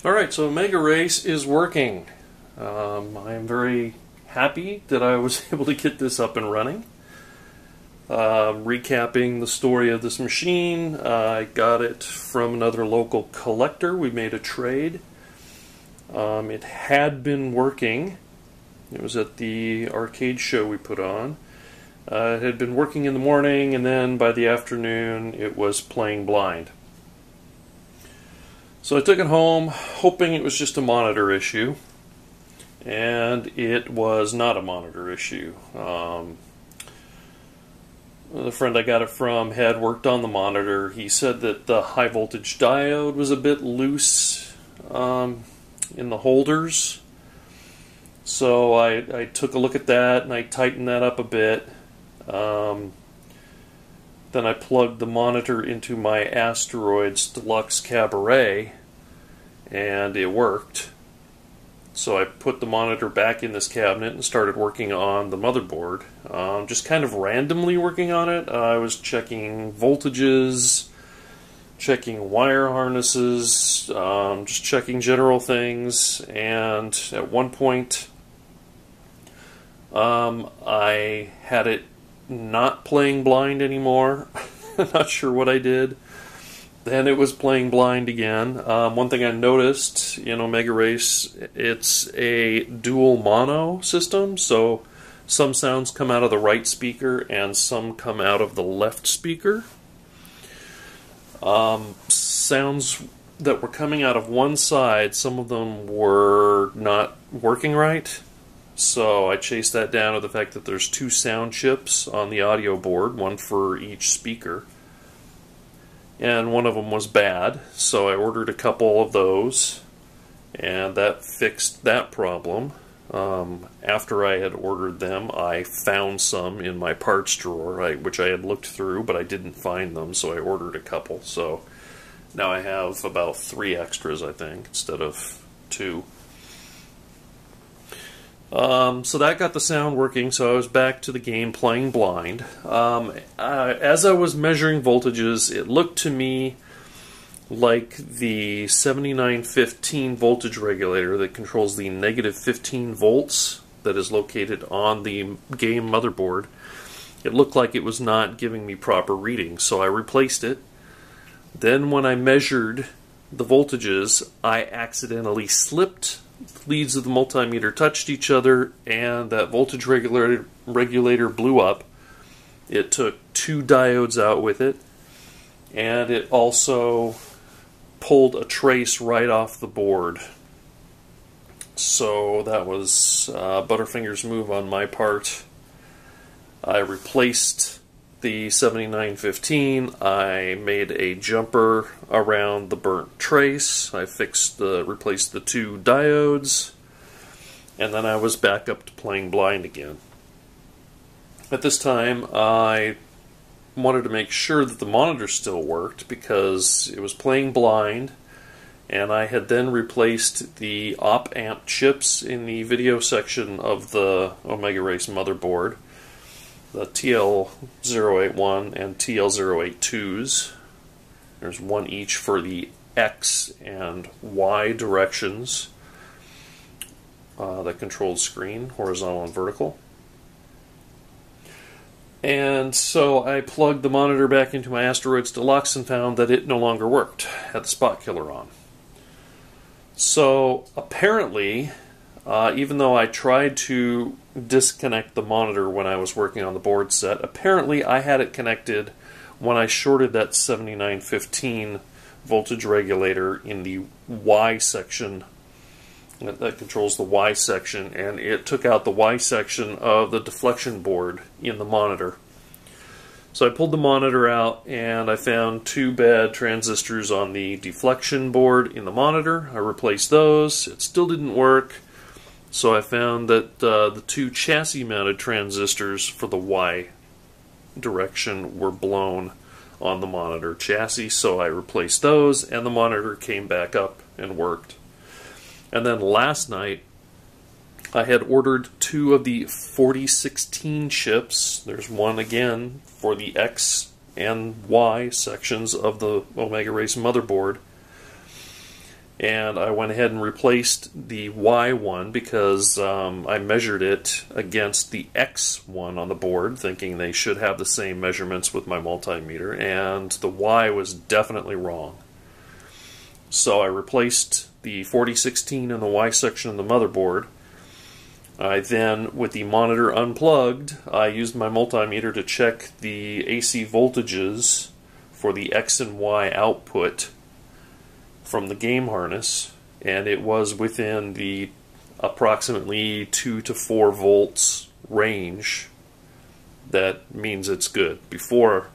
Alright, so Omega Race is working. I am very happy that I was able to get this up and running. Recapping the story of this machine, I got it from another local collector. We made a trade. It had been working. It was at the arcade show we put on. It had been working in the morning, and then by the afternoon it was playing blind. So I took it home, hoping it was just a monitor issue, and it was not a monitor issue. The friend I got it from had worked on the monitor. He said that the high voltage diode was a bit loose in the holders. So I took a look at that and I tightened that up a bit. Then I plugged the monitor into my Asteroids Deluxe Cabaret, and it worked. So I put the monitor back in this cabinet and started working on the motherboard. Just kind of randomly working on it. I was checking voltages, checking wire harnesses, just checking general things, and at one point I had it not playing blind anymore. Not sure what I did. Then it was playing blind again. One thing I noticed in Omega Race, it's a dual mono system, so some sounds come out of the right speaker and some come out of the left speaker. Sounds that were coming out of one side, some of them were not working right. So I chased that down to the fact that there's two sound chips on the audio board, one for each speaker. And one of them was bad, so I ordered a couple of those, and that fixed that problem. After I had ordered them, I found some in my parts drawer, which I had looked through, but I didn't find them, so I ordered a couple. So now I have about 3 extras, I think, instead of 2. So that got the sound working, so I was back to the game playing blind. As I was measuring voltages, it looked to me like the 7915 voltage regulator that controls the negative 15 volts that is located on the game motherboard. It looked like it was not giving me proper readings, so I replaced it. Then when I measured the voltages, I accidentally slipped. The leads of the multimeter touched each other, and that voltage regulator blew up. It took 2 diodes out with it, and it also pulled a trace right off the board. So that was Butterfinger's move on my part. I replaced the 7915. I made a jumper around the burnt trace. I replaced the 2 diodes, and then I was back up to playing blind again. At this time, I wanted to make sure that the monitor still worked because it was playing blind, and I had then replaced the op-amp chips in the video section of the Omega Race motherboard. The TL081 and TL082s. There's one each for the X and Y directions that control the screen, horizontal and vertical. And so I plugged the monitor back into my Asteroids Deluxe and found that it no longer worked. Had the spot killer on. So apparently, even though I tried to disconnect the monitor when I was working on the board set, apparently I had it connected when I shorted that 7915 voltage regulator in the Y section that controls the Y section, and it took out the Y section of the deflection board in the monitor. So I pulled the monitor out and I found 2 bad transistors on the deflection board in the monitor. I replaced those. It still didn't work. So I found that the 2 chassis-mounted transistors for the Y direction were blown on the monitor chassis, so I replaced those, and the monitor came back up and worked. And then last night, I had ordered 2 of the 4016 chips. There's one again for the X and Y sections of the Omega Race motherboard. And I went ahead and replaced the Y one because I measured it against the X one on the board, thinking they should have the same measurements with my multimeter, and the Y was definitely wrong. So I replaced the 4016 in the Y section of the motherboard. I then, with the monitor unplugged, I used my multimeter to check the AC voltages for the X and Y output from the game harness, and it was within the approximately 2 to 4 volts range. That means it's good. Before,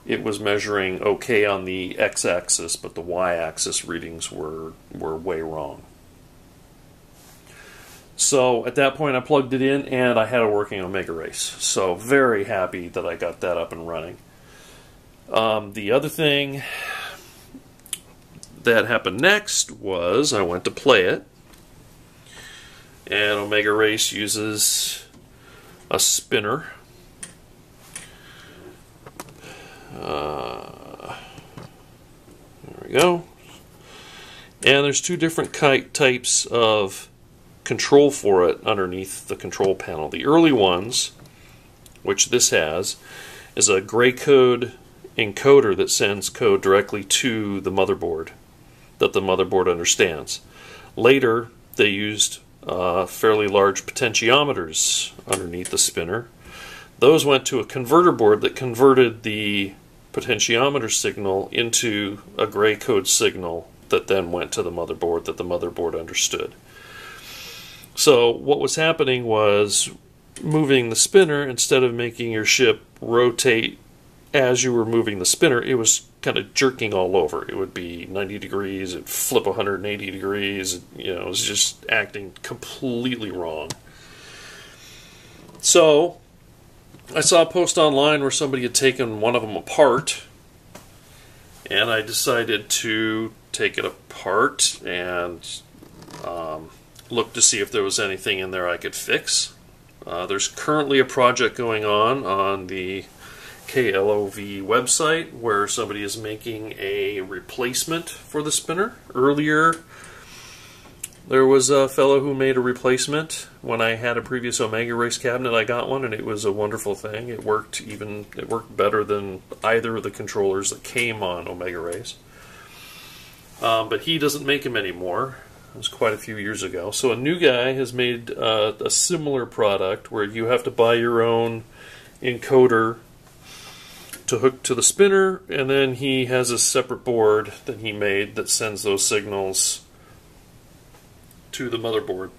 it was measuring okay on the X-axis, but the Y-axis readings were way wrong. So at that point I plugged it in and I had a working Omega Race. So very happy that I got that up and running. The other thing that happened next was I went to play it, and Omega Race uses a spinner. There we go. And there's two different types of control for it underneath the control panel. The early ones, which this has, is a gray code encoder that sends code directly to the motherboard that the motherboard understands. Later, they used fairly large potentiometers underneath the spinner. Those went to a converter board that converted the potentiometer signal into a gray code signal that then went to the motherboard that the motherboard understood. So what was happening was moving the spinner, instead of making your ship rotate as you were moving the spinner, it was kind of jerking all over. It would be 90 degrees, it'd flip 180 degrees, it was just acting completely wrong. So I saw a post online where somebody had taken one of them apart, and I decided to take it apart and look to see if there was anything in there I could fix. There's currently a project going on the KLOV website where somebody is making a replacement for the spinner. Earlier, there was a fellow who made a replacement. When I had a previous Omega Race cabinet, I got one, and it was a wonderful thing. It worked better than either of the controllers that came on Omega Race. But he doesn't make them anymore. It was quite a few years ago. So a new guy has made a similar product where you have to buy your own encoder to hook to the spinner, and then he has a separate board that he made that sends those signals to the motherboard.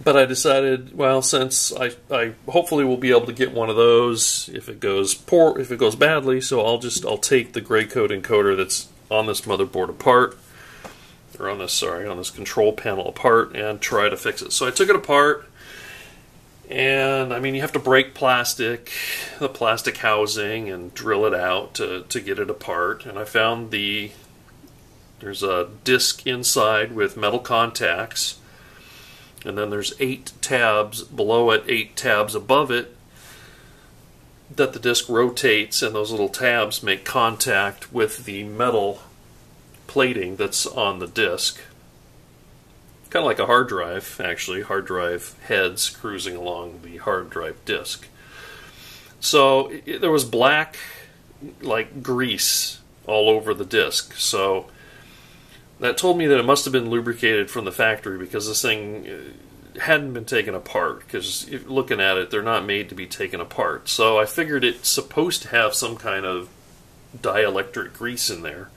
But I decided, well, since I hopefully will be able to get one of those if it goes badly, so I'll take the gray code encoder that's on this motherboard apart, or on this control panel apart, and try to fix it. So I took it apart, and I mean, you have to break the plastic housing, and drill it out to get it apart. And I found there's a disc inside with metal contacts, and then there's 8 tabs below it, 8 tabs above it, that the disc rotates, and those little tabs make contact with the metal plating that's on the disc. Kind of like a hard drive, actually. Hard drive heads cruising along the hard drive disc. So there was black, like grease, all over the disc. So that told me that it must have been lubricated from the factory, because this thing hadn't been taken apart. Because looking at it, they're not made to be taken apart. So I figured it's supposed to have some kind of dielectric grease in there.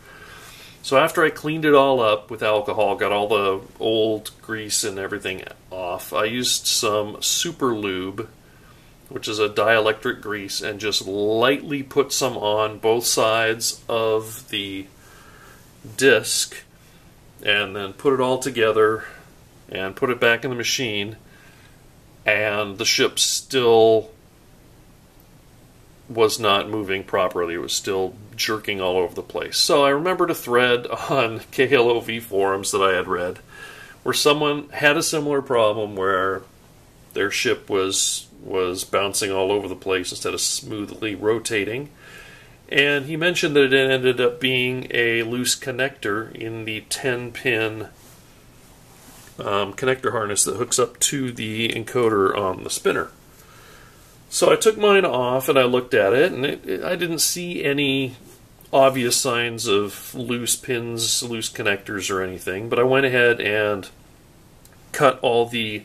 So after I cleaned it all up with alcohol, got all the old grease and everything off, I used some super lube, which is a dielectric grease, and just lightly put some on both sides of the disc, and then put it all together and put it back in the machine, and the ship still was not moving properly. It was still jerking all over the place. So I remembered a thread on KLOV forums that I had read where someone had a similar problem where their ship was bouncing all over the place instead of smoothly rotating, And he mentioned that it ended up being a loose connector in the 10-pin connector harness that hooks up to the encoder on the spinner. So I took mine off and I looked at it, and I didn't see any obvious signs of loose pins, loose connectors or anything, but I went ahead and cut all the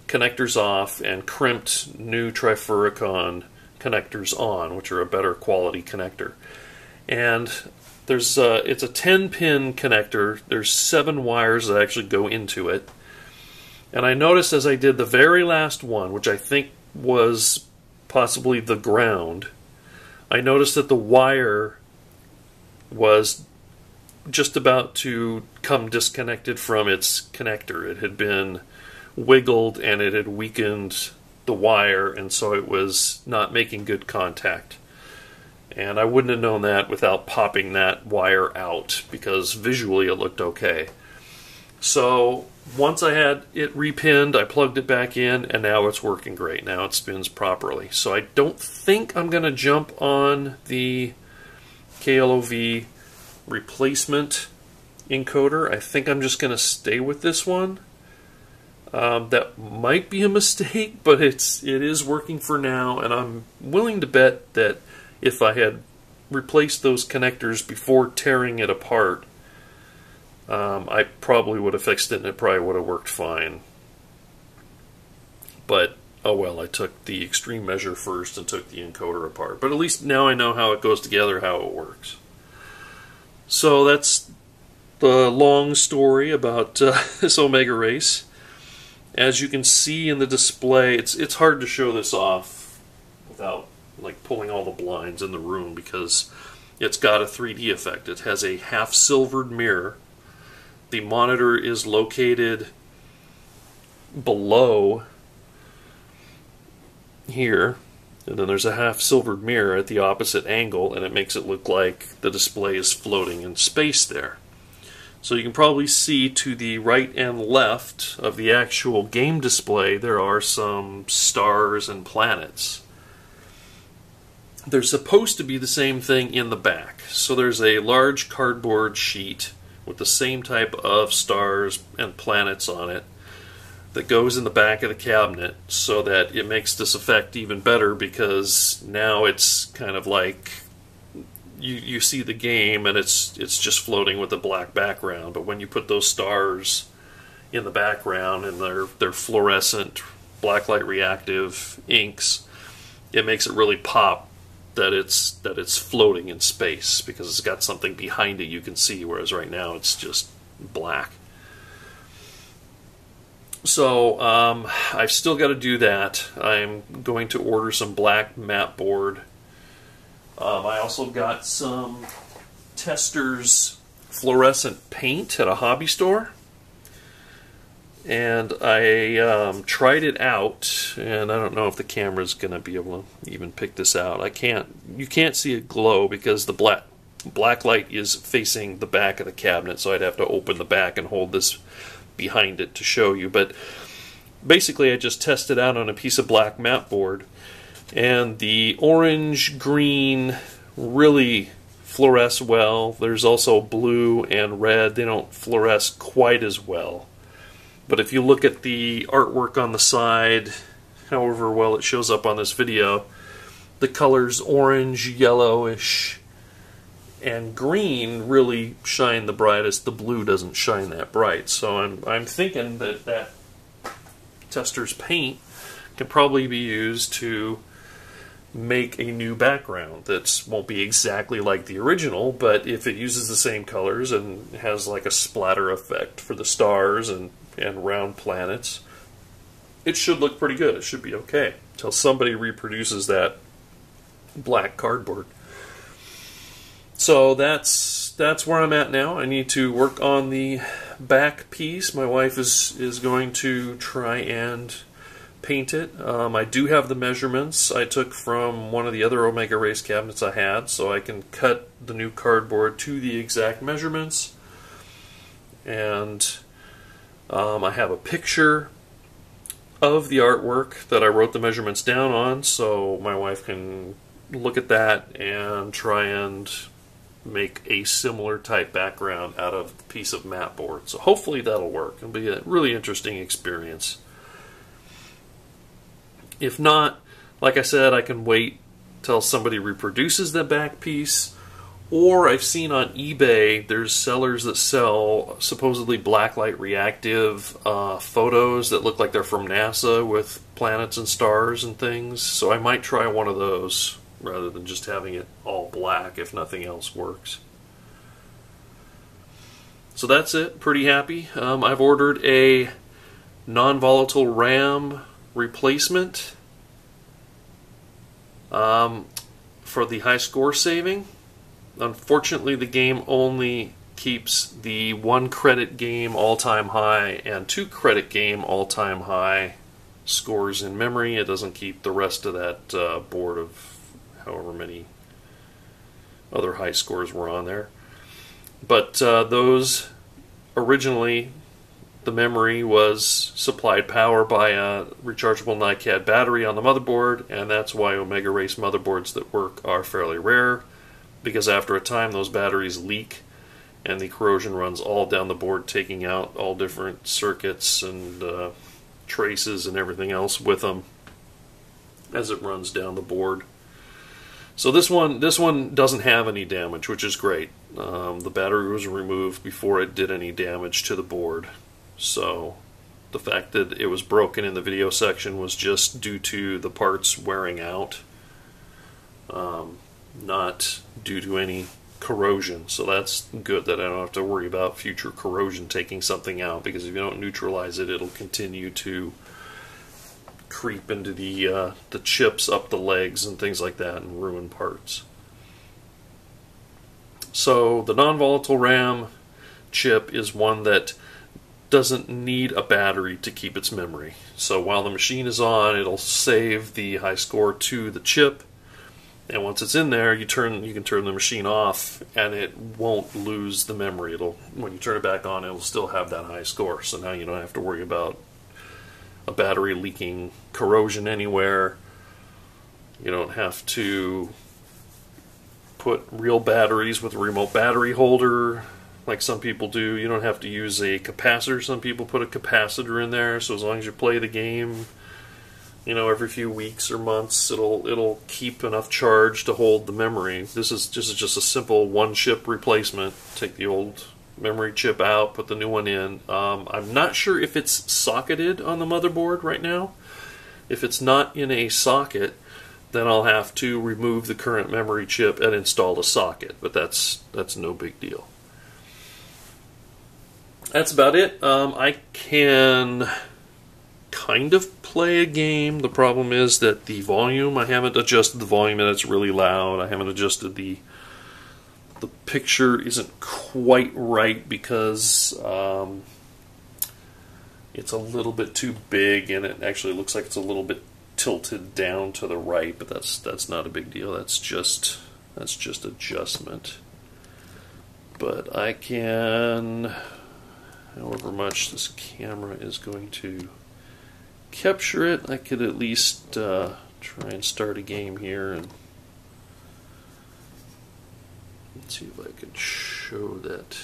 connectors off and crimped new trifuricon connectors on, which are a better quality connector. And it's a 10-pin connector. There's 7 wires that actually go into it. And I noticed as I did the very last one, which I think was possibly the ground, I noticed that the wire was just about to come disconnected from its connector. It had been wiggled and it had weakened the wire, and so it was not making good contact. And I wouldn't have known that without popping that wire out, because visually it looked okay. So once I had it repinned, I plugged it back in, and now it's working great. Now it spins properly. So I don't think I'm going to jump on the KLOV replacement encoder. I think I'm just going to stay with this one. That might be a mistake, but it is working for now, and I'm willing to bet that if I had replaced those connectors before tearing it apart, I probably would have fixed it and it probably would have worked fine. But, oh well, I took the extreme measure first and took the encoder apart. But at least now I know how it goes together, how it works. So that's the long story about this Omega Race. As you can see in the display, it's hard to show this off without like pulling all the blinds in the room, because it's got a 3D effect. It has a half silvered mirror. The monitor is located below here, and then there's a half silvered mirror at the opposite angle, and it makes it look like the display is floating in space there. So you can probably see to the right and left of the actual game display there are some stars and planets. There's supposed to be the same thing in the back. So there's a large cardboard sheet with the same type of stars and planets on it that goes in the back of the cabinet, so that it makes this effect even better, because now it's kind of like you see the game and it's just floating with a black background. But when you put those stars in the background and they're fluorescent, blacklight reactive inks, it makes it really pop that it's floating in space, because it's got something behind it you can see, whereas right now it's just black. So I've still got to do that. I'm going to order some black mat board. I also got some Testors fluorescent paint at a hobby store, and I tried it out, and I don't know if the camera's going to be able to even pick this out. You can't see it glow because the black light is facing the back of the cabinet, so I'd have to open the back and hold this behind it to show you. But basically I just tested out on a piece of black mat board, and the orange green really fluoresce well. There's also blue and red. They don't fluoresce quite as well. But if you look at the artwork on the side, however well it shows up on this video, the colors orange, yellowish, and green really shine the brightest. The blue doesn't shine that bright. So I'm thinking that Testors paint can probably be used to make a new background that won't be exactly like the original, but if it uses the same colors and has like a splatter effect for the stars and round planets, it should look pretty good. It should be okay until somebody reproduces that black cardboard. So that's where I'm at now. I need to work on the back piece. My wife is going to try and paint it. I do have the measurements I took from one of the other Omega Race cabinets I had, so I can cut the new cardboard to the exact measurements. And I have a picture of the artwork that I wrote the measurements down on, so my wife can look at that and try and make a similar type background out of a piece of mat board. So hopefully that'll work. It'll be a really interesting experience. If not, like I said, I can wait till somebody reproduces the back piece, or I've seen on eBay there's sellers that sell supposedly blacklight reactive photos that look like they're from NASA with planets and stars and things, so I might try one of those rather than just having it all black if nothing else works. So that's it. Pretty happy. I've ordered a non-volatile RAM replacement for the high score saving. Unfortunately, the game only keeps the 1 credit game all-time high and 2 credit game all-time high scores in memory. It doesn't keep the rest of that board of however many other high scores were on there. But those, originally, the memory was supplied power by a rechargeable NiCad battery on the motherboard, and that's why Omega Race motherboards that work are fairly rare, because after a time those batteries leak and the corrosion runs all down the board, taking out all different circuits and traces and everything else with them as it runs down the board. So this one doesn't have any damage, which is great. The battery was removed before it did any damage to the board. So the fact that it was broken in the video section was just due to the parts wearing out, not due to any corrosion. So that's good that I don't have to worry about future corrosion taking something out, because if you don't neutralize it, it'll continue to creep into the chips up the legs and things like that and ruin parts. So the non-volatile RAM chip is one that doesn't need a battery to keep its memory. So while the machine is on, it'll save the high score to the chip, and once it's in there, you can turn the machine off and it won't lose the memory. When you turn it back on, it'll still have that high score. So now you don't have to worry about a battery leaking, corrosion anywhere. You don't have to put real batteries with a remote battery holder like some people do. You don't have to use a capacitor. Some people put a capacitor in there, so as long as you play the game, every few weeks or months, it'll keep enough charge to hold the memory. This is just a simple 1-chip replacement. Take the old memory chip out, put the new one in. I'm not sure if it's socketed on the motherboard right now. If it's not in a socket, then I'll have to remove the current memory chip and install a socket, but that's no big deal. That's about it. I can kind of play a game. The problem is that the volume, I haven't adjusted the volume and it's really loud. I haven't adjusted the picture isn't quite right because it's a little bit too big, and it actually looks like it's a little bit tilted down to the right, but that's not a big deal. That's just adjustment. But I can, however much this camera is going to capture it, I could at least try and start a game here and let's see if I can show that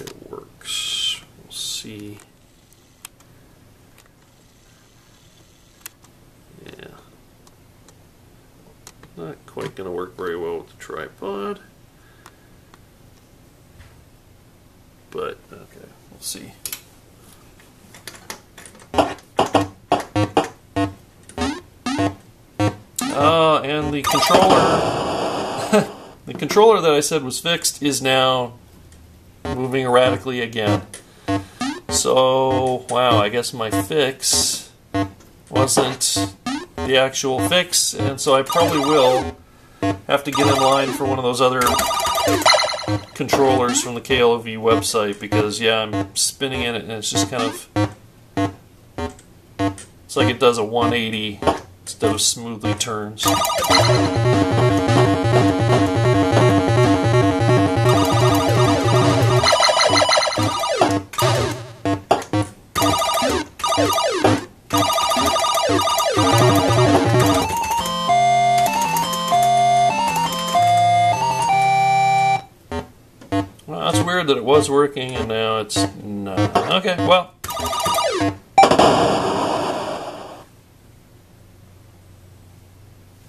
it works. We'll see. Yeah. Not quite going to work very well with the tripod. But, okay, we'll see. And the controller, the controller that I said was fixed is now moving erratically again. So, wow, I guess my fix wasn't the actual fix, and so I probably will have to get in line for one of those other controllers from the KLV website, because, yeah, I'm spinning in it and it's just kind of, it's like it does a 180 instead of smoothly turns. swear that it was working and now it's not. Okay, well.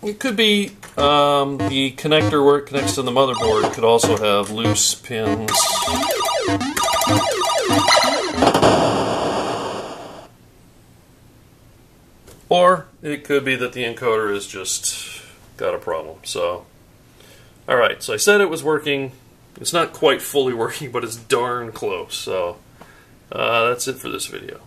It could be the connector where it connects to the motherboard could also have loose pins. Or it could be that the encoder has just got a problem. So, alright, so I said it was working. It's not quite fully working, but it's darn close. So, that's it for this video.